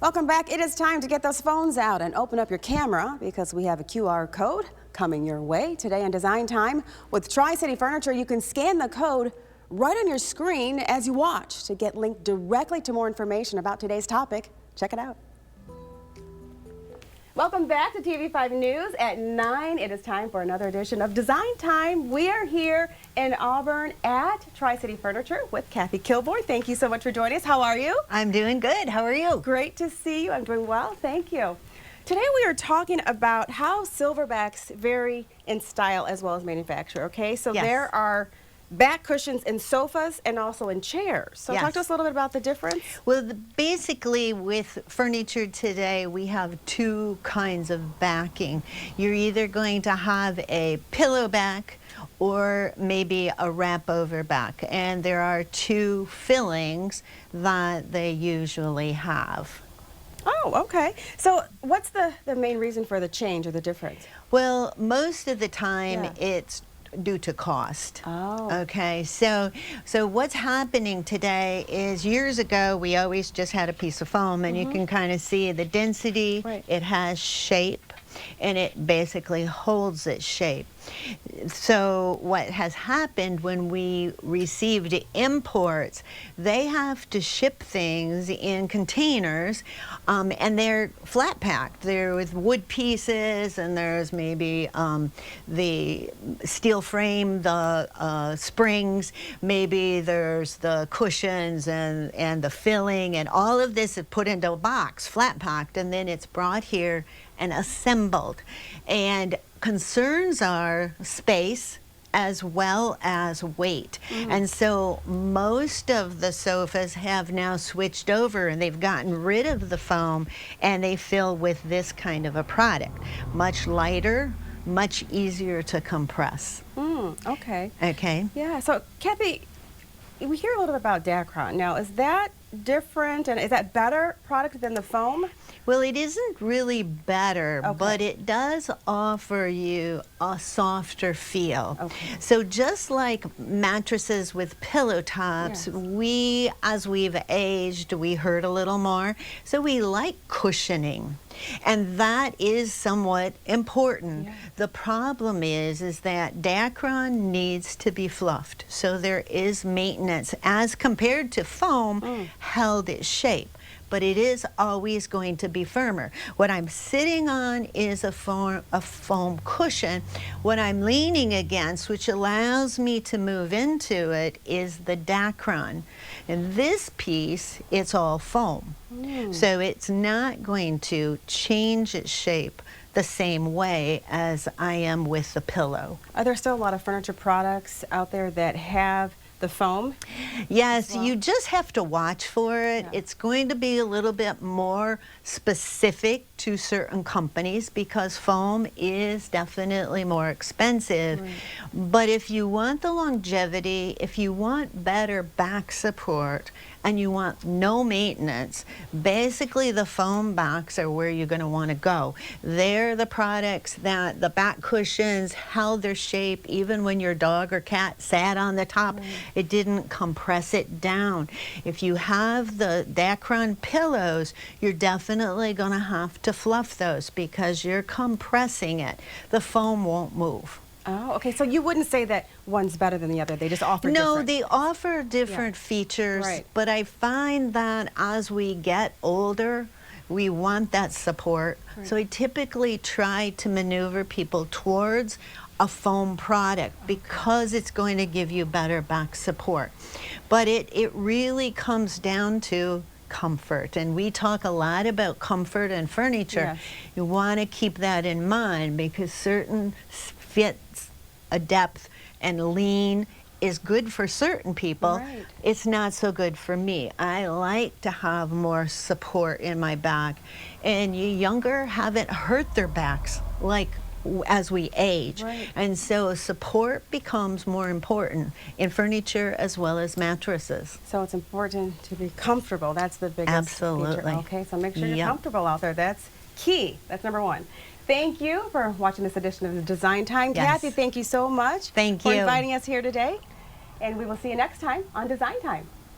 Welcome back. It is time to get those phones out and open up your camera because we have a QR code coming your way today on Design Time. With Tri-City Furniture, you can scan the code right on your screen as you watch to get linked directly to more information about today's topic. Check it out. Welcome back to TV5 News at 9. It is time for another edition of Design Time. We are here in Auburn at Tri-City Furniture with Kathy Kilboy. Thank you so much for joining us. How are you? I'm doing good. How are you? Great to see you. I'm doing well. Thank you. Today we are talking about how silverbacks vary in style as well as manufacture. Okay, so Yes. there are back cushions in sofas and also in chairs. So Yes. talk to us a little bit about the difference. Well, basically with furniture today, we have two kinds of backing. You're either going to have a pillow back or maybe a wrap over back. And there are two fillings that they usually have. Oh, okay. So what's the main reason for the change or the difference? Well, most of the time Yeah. it's due to cost. Oh. Okay, so what's happening today is years ago we always just had a piece of foam and you can kind of see the density, Right. it has shape, and it basically holds its shape. So what has happened when we received imports, they have to ship things in containers and they're flat packed. They're with wood pieces and there's maybe the steel frame, the springs, maybe there's the cushions and the filling, and all of this is put into a box, flat packed, and then it's brought here and assembled. And concerns are space as well as weight. And so most of the sofas have now switched over and they've gotten rid of the foam and they fill with this kind of a product. Much lighter, much easier to compress. Okay. Okay. Yeah, so Kathy, we hear a little bit about Dacron. Now, is that different and is that better product than the foam? Well, it isn't really better, Okay. but it does offer you a softer feel. Okay. So just like mattresses with pillow tops, Yes. as we've aged, we hurt a little more. So we like cushioning. And that is somewhat important. Yeah. The problem is that Dacron needs to be fluffed. So there is maintenance as compared to foam held its shape. But it is always going to be firmer. What I'm sitting on is a foam cushion. What I'm leaning against, which allows me to move into it, is the Dacron. And this piece, it's all foam. So it's not going to change its shape the same way as I am with the pillow. Are there still a lot of furniture products out there that have the foam? Yes, Well. you just have to watch for it. Yeah. It's going to be a little bit more specific to certain companies because foam is definitely more expensive. Right. But if you want the longevity, if you want better back support, and you want no maintenance, basically the foam backs are where you're going to want to go. They're the products that the back cushions held their shape even when your dog or cat sat on the top. It didn't compress it down. If you have the Dacron pillows, you're definitely going to have to fluff those because you're compressing it. The foam won't move. Oh, okay. So you wouldn't say that one's better than the other. They just offer No, different. they offer different features, Right. but I find that as we get older, we want that support. Right. So I typically try to maneuver people towards a foam product because it's going to give you better back support. But it really comes down to comfort, and we talk a lot about comfort and furniture. Yes. You want to keep that in mind because certain fits, a depth, and lean is good for certain people. Right. It's not so good for me. I like to have more support in my back, and you younger haven't hurt their backs like as we age. Right. And so support becomes more important in furniture as well as mattresses. So it's important to be comfortable. That's the biggest Absolutely. feature. Okay, so make sure you're Yep. comfortable out there. That's key. That's number one. Thank you for watching this edition of Design Time. Yes. Kathy, thank you so much Thank for you. inviting us here today. And we will see you next time on Design Time.